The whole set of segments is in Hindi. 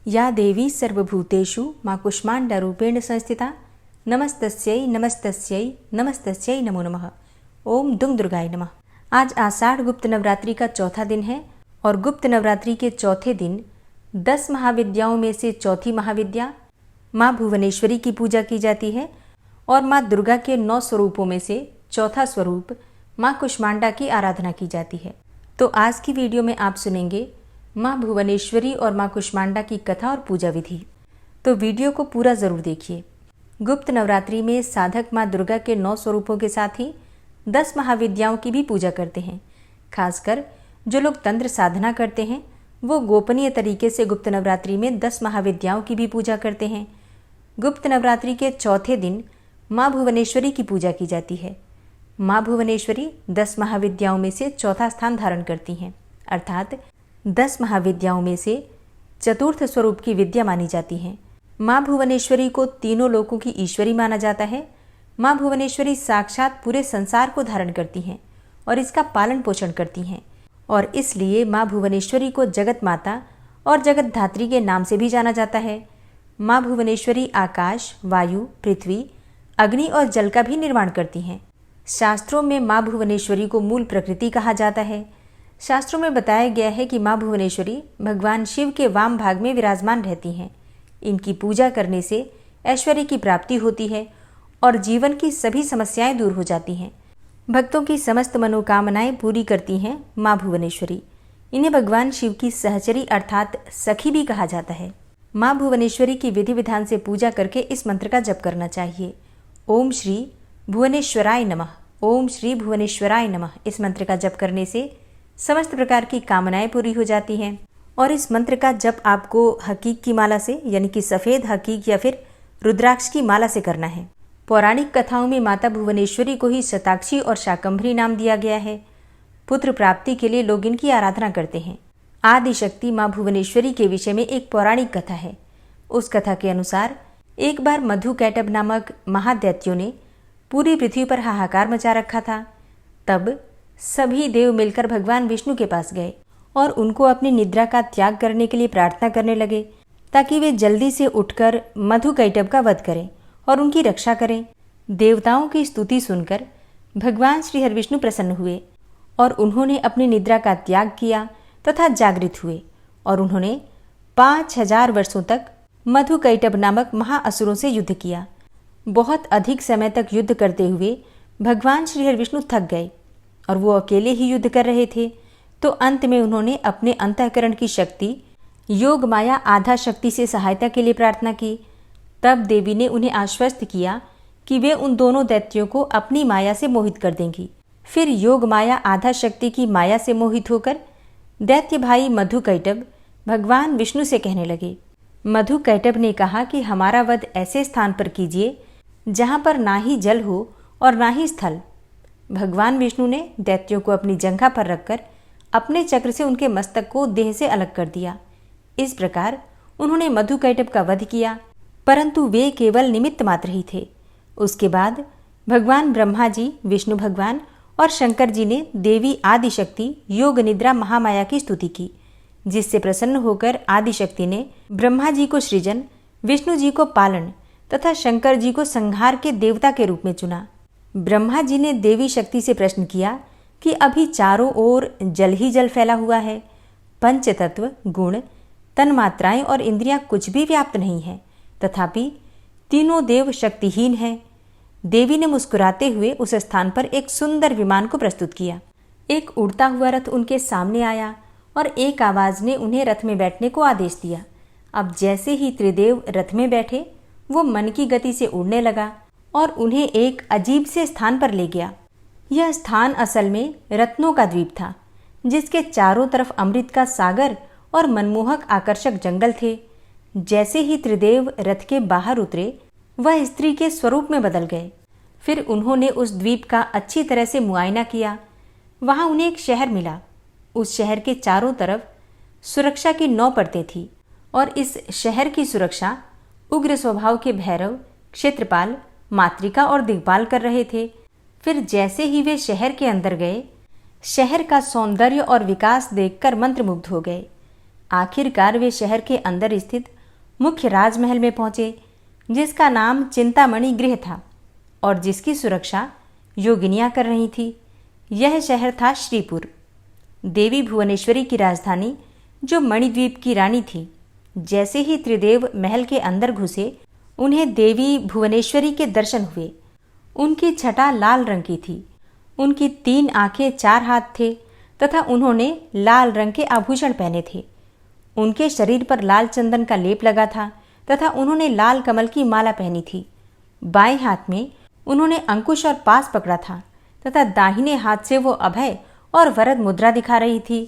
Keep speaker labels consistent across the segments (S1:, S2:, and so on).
S1: या देवी सर्वभूतेषु मां कूष्माण्डरूपेण संस्थिता नमस्तस्यै नमस्तस्यै नमस्तस्यै नमो नमः। ओम दुम दुर्गाय नमः। आज आषाढ़ गुप्त नवरात्रि का चौथा दिन है और गुप्त नवरात्रि के चौथे दिन 10 महाविद्याओं में से चौथी महाविद्या माँ भुवनेश्वरी की पूजा की जाती है और माँ दुर्गा के 9 स्वरूपों में से चौथा स्वरूप माँ कुष्मांडा की आराधना की जाती है। तो आज की वीडियो में आप सुनेंगे माँ भुवनेश्वरी और माँ कुष्मांडा की कथा और पूजा विधि। तो वीडियो को पूरा ज़रूर देखिए। गुप्त नवरात्रि में साधक माँ दुर्गा के 9 स्वरूपों के साथ ही 10 महाविद्याओं की भी पूजा करते हैं। खासकर जो लोग तंत्र साधना करते हैं वो गोपनीय तरीके से गुप्त नवरात्रि में 10 महाविद्याओं की भी पूजा करते हैं। गुप्त नवरात्रि के चौथे दिन माँ भुवनेश्वरी की पूजा की जाती है। माँ भुवनेश्वरी 10 महाविद्याओं में से चौथा स्थान धारण करती हैं, अर्थात 10 महाविद्याओं में से चतुर्थ स्वरूप की विद्या मानी जाती हैं। माँ भुवनेश्वरी को तीनों लोकों की ईश्वरी माना जाता है। माँ भुवनेश्वरी साक्षात पूरे संसार को धारण करती हैं और इसका पालन पोषण करती हैं और इसलिए माँ भुवनेश्वरी को जगत माता और जगत धात्री के नाम से भी जाना जाता है। माँ भुवनेश्वरी आकाश, वायु, पृथ्वी, अग्नि और जल का भी निर्माण करती हैं। शास्त्रों में माँ भुवनेश्वरी को मूल प्रकृति कहा जाता है। शास्त्रों में बताया गया है कि माँ भुवनेश्वरी भगवान शिव के वाम भाग में विराजमान रहती हैं। इनकी पूजा करने से ऐश्वर्य की प्राप्ति होती है और जीवन की सभी समस्याएं दूर हो जाती हैं। भक्तों की समस्त मनोकामनाएं पूरी करती हैं माँ भुवनेश्वरी। इन्हें भगवान शिव की सहचरी अर्थात सखी भी कहा जाता है। माँ भुवनेश्वरी की विधि विधान से पूजा करके इस मंत्र का जप करना चाहिए। ओम श्री भुवनेश्वराय नमः, ओम श्री भुवनेश्वराय नमः। इस मंत्र का जप करने से समस्त प्रकार की कामनाएं पूरी हो जाती हैं। और इस मंत्र का जप आपको हकीक की माला से यानी कि सफ़ेद हकीक या फिर रुद्राक्ष की माला से करना है। पौराणिक कथाओं में माता भुवनेश्वरी को ही शताक्षी और शाकंभरी नाम दिया गया है। पुत्र प्राप्ति के लिए लोग इनकी आराधना करते हैं। आदिशक्ति माँ भुवनेश्वरी के विषय में एक पौराणिक कथा है। उस कथा के अनुसार एक बार मधुकैटभ नामक महादैत्यों ने पूरी पृथ्वी पर हाहाकार मचा रखा था। तब सभी देव मिलकर भगवान विष्णु के पास गए और उनको अपनी निद्रा का त्याग करने के लिए प्रार्थना करने लगे ताकि वे जल्दी से उठकर मधुकैटभ का वध करें और उनकी रक्षा करें। देवताओं की स्तुति सुनकर भगवान श्री हरिविष्णु प्रसन्न हुए और उन्होंने अपनी निद्रा का त्याग किया तथा जागृत हुए और उन्होंने 5000 वर्षों तक मधुकैटभ नामक महाअसुरों से युद्ध किया। बहुत अधिक समय तक युद्ध करते हुए भगवान श्री हरिविष्णु थक गए और वो अकेले ही युद्ध कर रहे थे। तो अंत में उन्होंने अपने अंतःकरण की शक्ति योग माया आधा शक्ति से सहायता के लिए प्रार्थना की। तब देवी ने उन्हें आश्वस्त किया कि वे उन दोनों दैत्यों को अपनी माया से मोहित कर देंगी। फिर योग माया आधा शक्ति की माया से मोहित होकर दैत्य भाई मधुकैटभ भगवान विष्णु से कहने लगे। मधुकैटभ ने कहा कि हमारा वध ऐसे स्थान पर कीजिए जहाँ पर ना ही जल हो और ना ही स्थल। भगवान विष्णु ने दैत्यों को अपनी जंघा पर रखकर अपने चक्र से उनके मस्तक को देह से अलग कर दिया। इस प्रकार उन्होंने मधुकैटभ का वध किया, परंतु वे केवल निमित्त मात्र ही थे। उसके बाद भगवान ब्रह्मा जी, विष्णु भगवान और शंकर जी ने देवी आदिशक्ति योग निद्रा महामाया की स्तुति की, जिससे प्रसन्न होकर आदिशक्ति ने ब्रह्मा जी को सृजन, विष्णु जी को पालन तथा शंकर जी को संहार के देवता के रूप में चुना। ब्रह्मा जी ने देवी शक्ति से प्रश्न किया कि अभी चारों ओर जल ही जल फैला हुआ है, पंचतत्व, गुण, तन्मात्राएं और इंद्रियां कुछ भी व्याप्त नहीं है, तथापि तीनों देव शक्तिहीन हैं। देवी ने मुस्कुराते हुए उस स्थान पर एक सुंदर विमान को प्रस्तुत किया। एक उड़ता हुआ रथ उनके सामने आया और एक आवाज ने उन्हें रथ में बैठने को आदेश दिया। अब जैसे ही त्रिदेव रथ में बैठे वो मन की गति से उड़ने लगा और उन्हें एक अजीब से स्थान पर ले गया। यह स्थान असल में रत्नों का द्वीप था, जिसके चारों तरफ अमृत का सागर और मनमोहक आकर्षक जंगल थे। जैसे ही त्रिदेव रथ के बाहर उतरे वह स्त्री के स्वरूप में बदल गए। फिर उन्होंने उस द्वीप का अच्छी तरह से मुआयना किया। वहां उन्हें एक शहर मिला। उस शहर के चारों तरफ सुरक्षा की 9 परतें थी और इस शहर की सुरक्षा उग्र स्वभाव के भैरव, क्षेत्रपाल, मातृका और दिग्पाल कर रहे थे। फिर जैसे ही वे शहर के अंदर गए, शहर का सौंदर्य और विकास देखकर मंत्रमुग्ध हो गए। आखिरकार वे शहर के अंदर स्थित मुख्य राजमहल में पहुंचे, जिसका नाम चिंतामणि गृह था और जिसकी सुरक्षा योगिनियां कर रही थी। यह शहर था श्रीपुर, देवी भुवनेश्वरी की राजधानी, जो मणिद्वीप की रानी थी। जैसे ही त्रिदेव महल के अंदर घुसे, उन्हें देवी भुवनेश्वरी के दर्शन हुए। उनकी छटा लाल रंग की थी, उनकी 3 आंखें, 4 हाथ थे तथा उन्होंने लाल रंग के आभूषण पहने थे। उनके शरीर पर लाल चंदन का लेप लगा था तथा उन्होंने लाल कमल की माला पहनी थी। बाएं हाथ में उन्होंने अंकुश और पास पकड़ा था तथा दाहिने हाथ से वो अभय और वरद मुद्रा दिखा रही थी।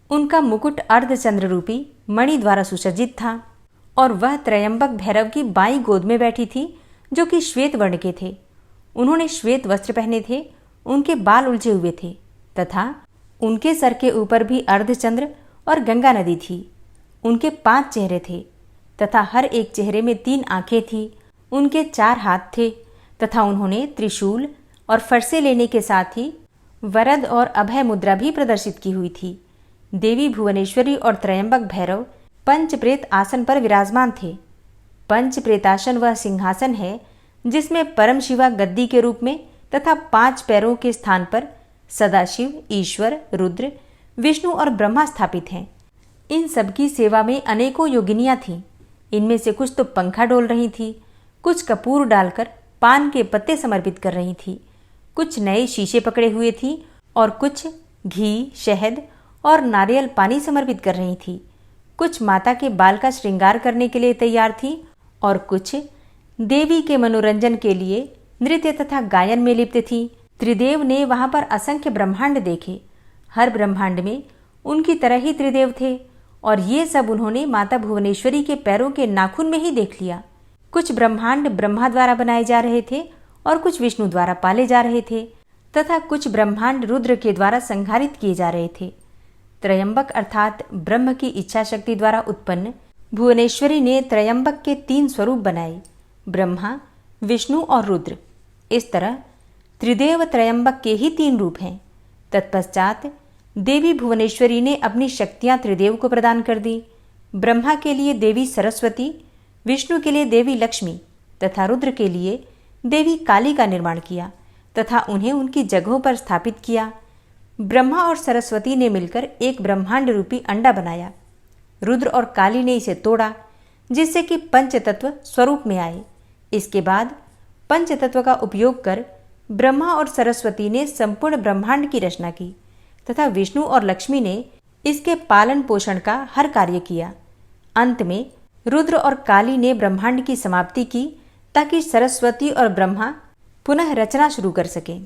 S1: उनका मुकुट अर्धचंद्र रूपी मणि द्वारा सुसज्जित था और वह त्रयंबक भैरव की बाईं गोद में बैठी थी, जो कि श्वेत वर्ण के थे। उन्होंने श्वेत वस्त्र पहने थे, उनके बाल उलझे हुए थे तथा उनके सर के ऊपर भी अर्धचंद्र और गंगा नदी थी। उनके 5 चेहरे थे तथा हर एक चेहरे में 3 आंखें थीं। उनके 4 हाथ थे तथा उन्होंने त्रिशूल और फरसे लेने के साथ ही वरद और अभय मुद्रा भी प्रदर्शित की हुई थी। देवी भुवनेश्वरी और त्रयंबक भैरव पंचप्रेत आसन पर विराजमान थे। पंचप्रेतासन वह सिंहासन है जिसमें परम शिवा गद्दी के रूप में तथा 5 पैरों के स्थान पर सदाशिव, ईश्वर, रुद्र, विष्णु और ब्रह्मा स्थापित हैं। इन सबकी सेवा में अनेकों योगिनियां थीं। इनमें से कुछ तो पंखा डोल रही थी, कुछ कपूर डालकर पान के पत्ते समर्पित कर रही थी, कुछ नए शीशे पकड़े हुए थी और कुछ घी, शहद और नारियल पानी समर्पित कर रही थी। कुछ माता के बाल का श्रृंगार करने के लिए तैयार थी और कुछ देवी के मनोरंजन के लिए नृत्य तथा गायन में लिप्त थी। त्रिदेव ने वहां पर असंख्य ब्रह्मांड देखे। हर ब्रह्मांड में उनकी तरह ही त्रिदेव थे और ये सब उन्होंने माता भुवनेश्वरी के पैरों के नाखून में ही देख लिया। कुछ ब्रह्मांड ब्रह्मा द्वारा बनाए जा रहे थे और कुछ विष्णु द्वारा पाले जा रहे थे तथा कुछ ब्रह्मांड रुद्र के द्वारा संहारित किए जा रहे थे। त्रयंबक अर्थात ब्रह्म की इच्छा शक्ति द्वारा उत्पन्न भुवनेश्वरी ने त्रयंबक के 3 स्वरूप बनाए, ब्रह्मा, विष्णु और रुद्र। इस तरह त्रिदेव त्रयंबक के ही 3 रूप हैं। तत्पश्चात देवी भुवनेश्वरी ने अपनी शक्तियां त्रिदेव को प्रदान कर दी। ब्रह्मा के लिए देवी सरस्वती, विष्णु के लिए देवी लक्ष्मी तथा रुद्र के लिए देवी काली का निर्माण किया तथा उन्हें उनकी जगहों पर स्थापित किया। ब्रह्मा और सरस्वती ने मिलकर एक ब्रह्मांड रूपी अंडा बनाया। रुद्र और काली ने इसे तोड़ा, जिससे कि पंचतत्व स्वरूप में आए। इसके बाद पंचतत्व का उपयोग कर ब्रह्मा और सरस्वती ने संपूर्ण ब्रह्मांड की रचना की तथा विष्णु और लक्ष्मी ने इसके पालन पोषण का हर कार्य किया। अंत में रुद्र और काली ने ब्रह्मांड की समाप्ति की ताकि सरस्वती और ब्रह्मा पुनः रचना शुरू कर सकें।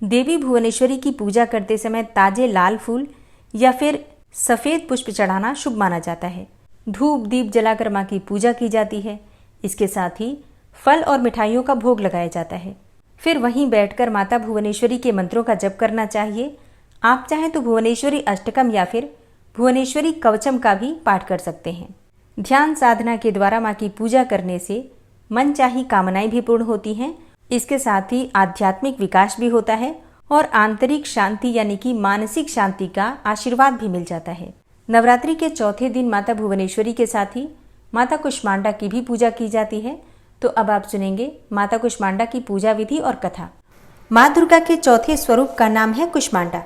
S1: देवी भुवनेश्वरी की पूजा करते समय ताजे लाल फूल या फिर सफ़ेद पुष्प चढ़ाना शुभ माना जाता है। धूप दीप जलाकर माँ की पूजा की जाती है। इसके साथ ही फल और मिठाइयों का भोग लगाया जाता है। फिर वहीं बैठकर माता भुवनेश्वरी के मंत्रों का जप करना चाहिए। आप चाहें तो भुवनेश्वरी अष्टकम या फिर भुवनेश्वरी कवचम का भी पाठ कर सकते हैं। ध्यान साधना के द्वारा माँ की पूजा करने से मनचाही कामनाएं भी पूर्ण होती हैं। इसके साथ ही आध्यात्मिक विकास भी होता है और आंतरिक शांति यानी कि मानसिक शांति का आशीर्वाद भी मिल जाता है। नवरात्रि के चौथे दिन माता भुवनेश्वरी के साथ ही माता कुष्मांडा की भी पूजा की जाती है। तो अब आप सुनेंगे माता कुष्मांडा की पूजा विधि और कथा। माँ दुर्गा के चौथे स्वरूप का नाम है कुष्मांडा।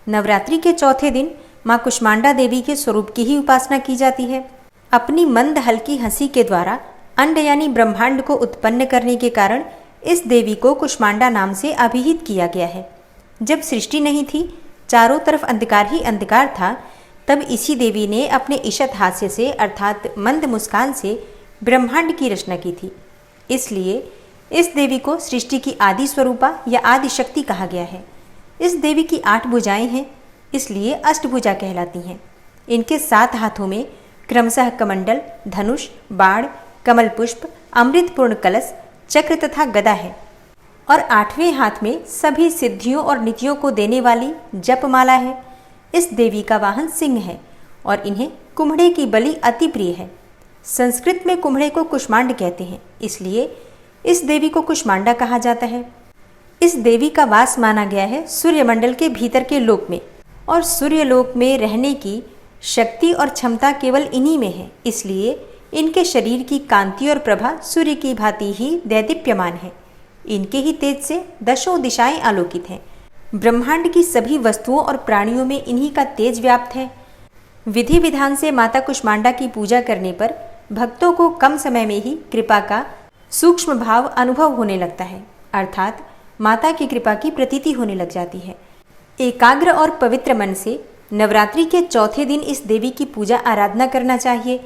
S1: नवरात्रि के चौथे दिन माँ कुष्मांडा देवी के स्वरूप की ही उपासना की जाती है। अपनी मंद हल्की हंसी के द्वारा अंड यानी ब्रह्मांड को उत्पन्न करने के कारण इस देवी को कुष्मांडा नाम से अभिहित किया गया है। जब सृष्टि नहीं थी, चारों तरफ अंधकार ही अंधकार था, तब इसी देवी ने अपने ईशत हास्य से अर्थात मंद मुस्कान से ब्रह्मांड की रचना की थी। इसलिए इस देवी को सृष्टि की आदि स्वरूपा या आदि शक्ति कहा गया है। इस देवी की 8 भुजाएं हैं, इसलिए अष्टभुजा कहलाती हैं। इनके 7 हाथों में क्रमशः कमंडल, धनुष, बाण, कमल पुष्प, अमृतपूर्ण कलश, चक्र तथा गदा है और 8वें हाथ में सभी सिद्धियों और नीतियों को देने वाली जपमाला है। इस देवी का वाहन सिंह है और इन्हें कुम्हड़े की बलि अति प्रिय है। संस्कृत में कुम्हड़े को कुष्मांड कहते हैं, इसलिए इस देवी को कुष्मांडा कहा जाता है। इस देवी का वास माना गया है सूर्यमंडल के भीतर के लोक में और सूर्यलोक में रहने की शक्ति और क्षमता केवल इन्हीं में है, इसलिए इनके शरीर की कांति और प्रभा सूर्य की भांति ही दैदीप्यमान है। इनके ही तेज से दशों दिशाएं आलोकित हैं। ब्रह्मांड की सभी वस्तुओं और प्राणियों में इन्हीं का तेज व्याप्त है। विधि विधान से माता कुष्मांडा की पूजा करने पर भक्तों को कम समय में ही कृपा का सूक्ष्म भाव अनुभव होने लगता है, अर्थात माता की कृपा की प्रतीति होने लग जाती है। एकाग्र और पवित्र मन से नवरात्रि के चौथे दिन इस देवी की पूजा आराधना करना चाहिए।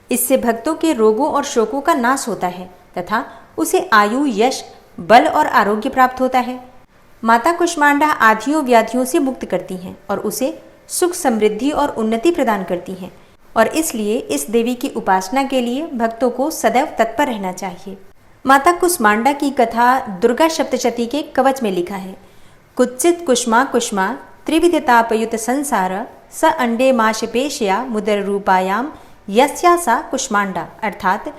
S1: इससे भक्तों के रोगों और शोकों का नाश होता है तथा उसे आयु, यश, बल और आरोग्य प्राप्त होता है। माता कुष्मांडा आधियों व्याधियों से मुक्त करती हैं और उसे सुख, समृद्धि और उन्नति प्रदान करती हैं, और इसलिए इस देवी की उपासना के लिए भक्तों को सदैव तत्पर रहना चाहिए। माता कुष्मांडा की कथा दुर्गा सप्तशती के कवच में लिखा है। कुत्सित कुष्मा कुष्मा त्रिविधतापयुत संसार स अंडे माशपेशया मुदर रूपायाम यस्या सा कुष्मांडा, अर्थात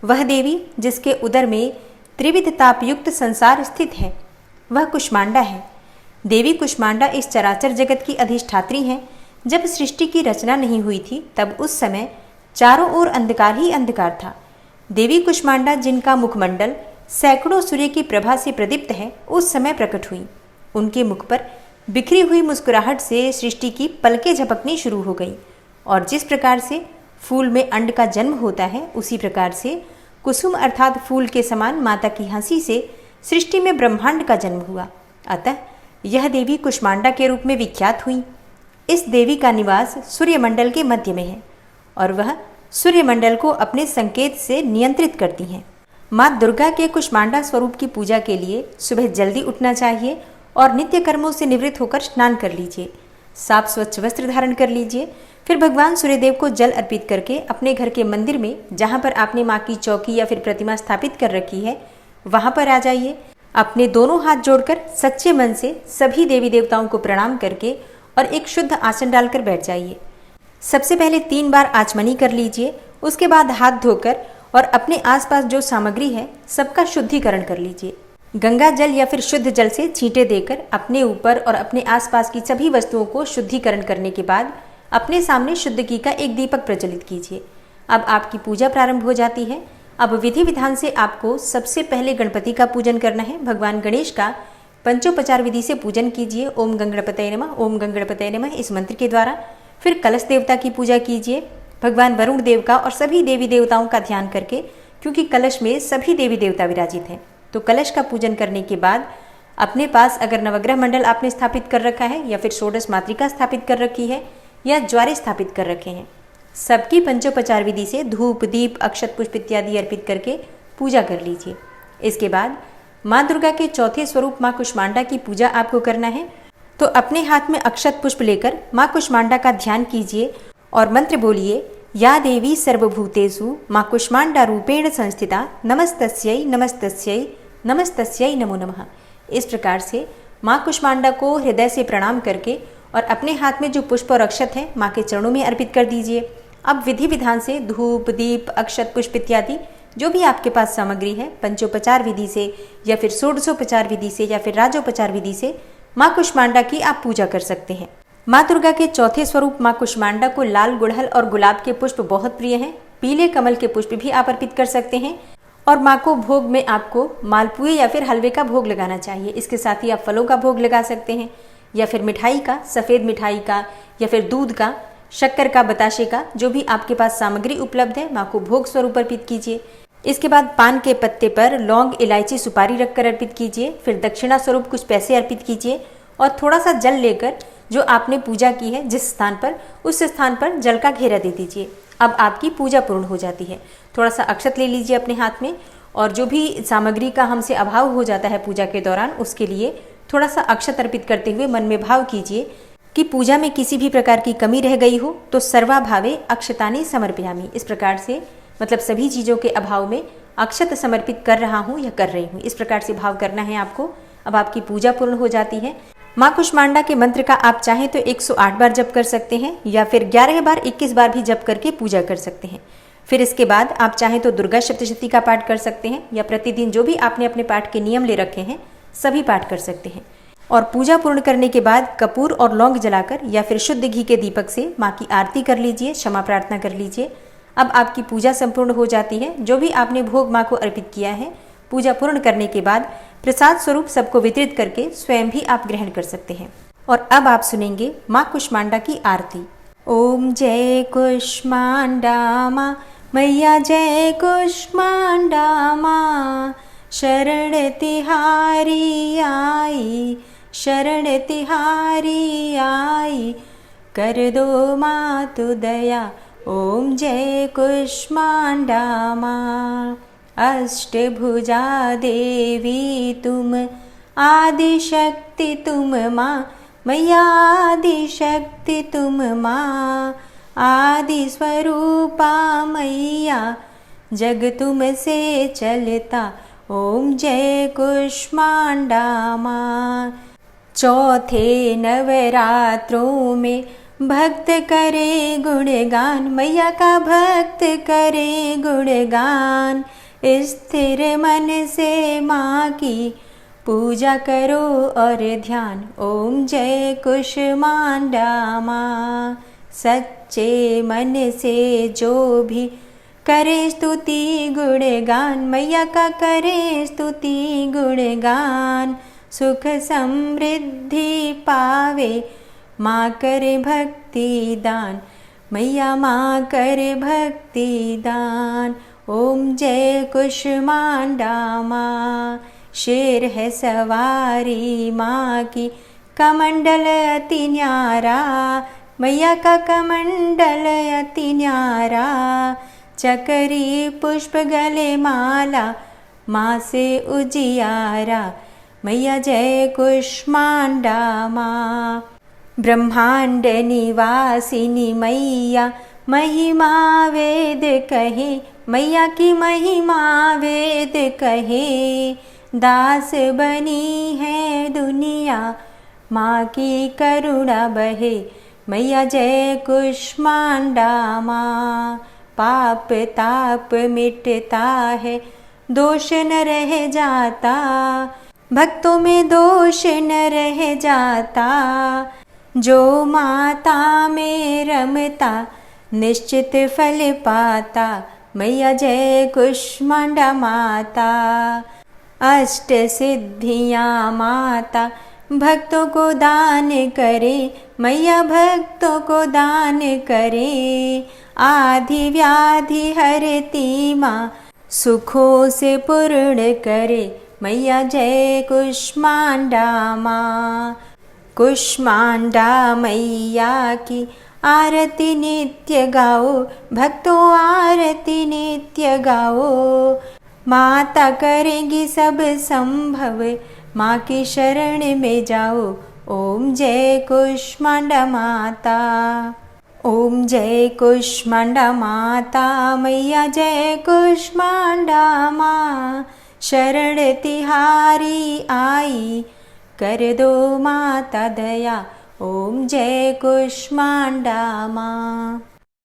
S1: वह देवी जिसके उदर में त्रिविधतापयुक्त संसार स्थित है वह कुष्मांडा है। देवी कुष्मांडा इस चराचर जगत की अधिष्ठात्री हैं। जब सृष्टि की रचना नहीं हुई थी तब उस समय चारों ओर अंधकार ही अंधकार था। देवी कुष्मांडा, जिनका मुखमंडल सैकड़ों सूर्य की प्रभा से प्रदीप्त है, उस समय प्रकट हुई। उनके मुख पर बिखरी हुई मुस्कुराहट से सृष्टि की पलकें झपकनी शुरू हो गई, और जिस प्रकार से फूल में अंड का जन्म होता है उसी प्रकार से कुसुम अर्थात फूल के समान माता की हंसी से सृष्टि में ब्रह्मांड का जन्म हुआ। अतः यह देवी कुष्मांडा के रूप में विख्यात हुई। इस देवी का निवास सूर्यमंडल के मध्य में है और वह सूर्यमंडल को अपने संकेत से नियंत्रित करती हैं। माँ दुर्गा के कुष्मांडा स्वरूप की पूजा के लिए सुबह जल्दी उठना चाहिए और नित्य कर्मों से निवृत्त होकर स्नान कर लीजिए। साफ स्वच्छ वस्त्र धारण कर लीजिए। फिर भगवान सूर्यदेव को जल अर्पित करके अपने घर के मंदिर में, जहाँ पर आपने माँ की चौकी या फिर प्रतिमा स्थापित कर रखी है, वहाँ पर आ जाइए। अपने दोनों हाथ जोड़कर सच्चे मन से सभी देवी देवताओं को प्रणाम करके और एक शुद्ध आसन डालकर बैठ जाइए। सबसे पहले 3 बार आचमनी कर लीजिए। उसके बाद हाथ धोकर और अपने आसपास जो सामग्री है सबका शुद्धिकरण कर लीजिए। गंगा जल या फिर शुद्ध जल से छींटे देकर अपने ऊपर और अपने आसपास की सभी वस्तुओं को शुद्धिकरण करने के बाद अपने सामने शुद्ध घी का एक दीपक प्रज्वलित कीजिए। अब आपकी पूजा प्रारंभ हो जाती है। अब विधि विधान से आपको सबसे पहले गणपति का पूजन करना है। भगवान गणेश का पंचोपचार विधि से पूजन कीजिए। ओम गंगणपतये नमः, ओम गंगणपतये नमः इस मंत्र के द्वारा। फिर कलश देवता की पूजा कीजिए। भगवान वरुण देव का और सभी देवी देवताओं का ध्यान करके, क्योंकि कलश में सभी देवी देवता विराजित हैं, तो कलश का पूजन करने के बाद अपने पास अगर नवग्रह मंडल आपने स्थापित कर रखा है या फिर षोडश मातृका स्थापित कर रखी है या ज्वारे स्थापित कर रखे हैं, सबकी पंचोपचार विधि से धूप, दीप, अक्षत, पुष्प इत्यादि अर्पित करके पूजा कर लीजिए। इसके बाद माँ दुर्गा के चौथे स्वरूप माँ कुष्मांडा की पूजा आपको करना है। तो अपने हाथ में अक्षत पुष्प लेकर माँ कुष्मांडा का ध्यान कीजिए और मंत्र बोलिए, या देवी सर्वभूतेषु माँ कुष्मांडा रूपेण संस्थिता नमस्तस्यै नमस्तस्यै नमस्तस्यै नमो नमः। इस प्रकार से माँ कुष्मांडा को हृदय से प्रणाम करके और अपने हाथ में जो पुष्प और अक्षत है माँ के चरणों में अर्पित कर दीजिए। अब विधि विधान से धूप, दीप, अक्षत, पुष्प इत्यादि जो भी आपके पास सामग्री है पंचोपचार विधि से या फिर षोडशोपचार विधि से या फिर राजोपचार विधि से माँ कुष्मांडा की आप पूजा कर सकते हैं। माँ दुर्गा के चौथे स्वरूप माँ कुष्मांडा को लाल गुड़हल और गुलाब के पुष्प बहुत प्रिय हैं। पीले कमल के पुष्प भी आप अर्पित कर सकते हैं। और माँ को भोग में आपको मालपुए या फिर हलवे का भोग लगाना चाहिए। इसके साथ ही आप फलों का भोग लगा सकते हैं या फिर मिठाई का, सफ़ेद मिठाई का या फिर दूध का, शक्कर का, बताशे का, जो भी आपके पास सामग्री उपलब्ध है माँ को भोग स्वरूप अर्पित कीजिए। इसके बाद पान के पत्ते पर लौंग, इलायची, सुपारी रखकर अर्पित कीजिए। फिर दक्षिणा स्वरूप कुछ पैसे अर्पित कीजिए और थोड़ा सा जल लेकर जो आपने पूजा की है जिस स्थान पर, उस स्थान पर जल का घेरा दे दीजिए। अब आपकी पूजा पूर्ण हो जाती है। थोड़ा सा अक्षत ले लीजिए अपने हाथ में और जो भी सामग्री का हमसे अभाव हो जाता है पूजा के दौरान, उसके लिए थोड़ा सा अक्षत अर्पित करते हुए मन में भाव कीजिए कि पूजा में किसी भी प्रकार की कमी रह गई हो तो सर्वाभावे अक्षतानि समर्पयामि। इस प्रकार से मतलब सभी चीज़ों के अभाव में अक्षत समर्पित कर रहा हूँ या कर रही हूँ, इस प्रकार से भाव करना है आपको। अब आपकी पूजा पूर्ण हो जाती है। माँ कुष्मांडा के मंत्र का आप चाहें तो 108 बार जप कर सकते हैं या फिर 11 बार 21 बार भी जप करके पूजा कर सकते हैं। फिर इसके बाद आप चाहें तो दुर्गा सप्तशती का पाठ कर सकते हैं या प्रतिदिन जो भी आपने अपने पाठ के नियम ले रखे हैं सभी पाठ कर सकते हैं। और पूजा पूर्ण करने के बाद कपूर और लौंग जलाकर या फिर शुद्ध घी के दीपक से माँ की आरती कर लीजिए, क्षमा प्रार्थना कर लीजिए। अब आपकी पूजा संपूर्ण हो जाती है। जो भी आपने भोग माँ को अर्पित किया है, पूजा पूर्ण करने के बाद प्रसाद स्वरूप सबको वितरित करके स्वयं भी आप ग्रहण कर सकते हैं। और अब आप सुनेंगे माँ कुष्मांडा की आरती। ओम जय कुष्मांडा माँ, मैया जय कुष्मांडा माँ, शरण तिहारी आई, शरण तिहारी आई, कर दो माँ तू दया। ओम जय कुष्मांडा माँ, अष्टभुजा देवी तुम, आदि शक्ति तुम माँ, मैया आदि शक्ति तुम माँ, आदि स्वरूपा मैया, जग तुम से चलता। ओम जय कुष्मांडा माँ। चौथे नवरात्रों में भक्त करे गुणगान, मैया का भक्त करे गुणगान। स्थिर मन से माँ की पूजा करो और ध्यान। ओम जय कुष्मांडा माँ। सच्चे मन से जो भी करे स्तुति गुणगान, मैया का करे स्तुति गुणगान। सुख समृद्धि पावे, माँ करे भक्ति दान, मैया माँ करे भक्ति दान। ओम जय कुष्मांडा माँ। शेर है सवारी माँ की, कमंडल अति न्यारा, मैया का कमंडल अति न्यारा। चकरी पुष्प गले माला, माँ से उजियारा, मैया जय कुष्मांडा माँ। ब्रह्मांड निवासिनी मैया, महिमा वेद कहे, मैया की महिमा वेद कहे। दास बनी है दुनिया, माँ की करुणा बहे, मैया जय कुष्मांडा माँ। पाप ताप मिटता है, दोष न रह जाता, भक्तों में दोष न रह जाता। जो माता में रमता, निश्चित फल पाता, मैया जय कुष्मांडा माता। अष्ट सिद्धियाँ माता भक्तों को दान करे, मैया भक्तों को दान करे। आधि व्याधि हरती माँ, सुखों से पूर्ण करे, मैया जय कुष्मांडा माँ। कुष्मांडा मैया की आरती नित्य गाओ, भक्तों आरती नित्य गाओ। माता करेगी सब संभव, माँ की शरण में जाओ। ओम जय कुष्मांडा माता। ओम जय कुष्मांडा माता, मैया जय कुष्मांडा माँ। शरण तिहारी आई, कर दो माता दया। ओम जय कुष्मांडा माँ।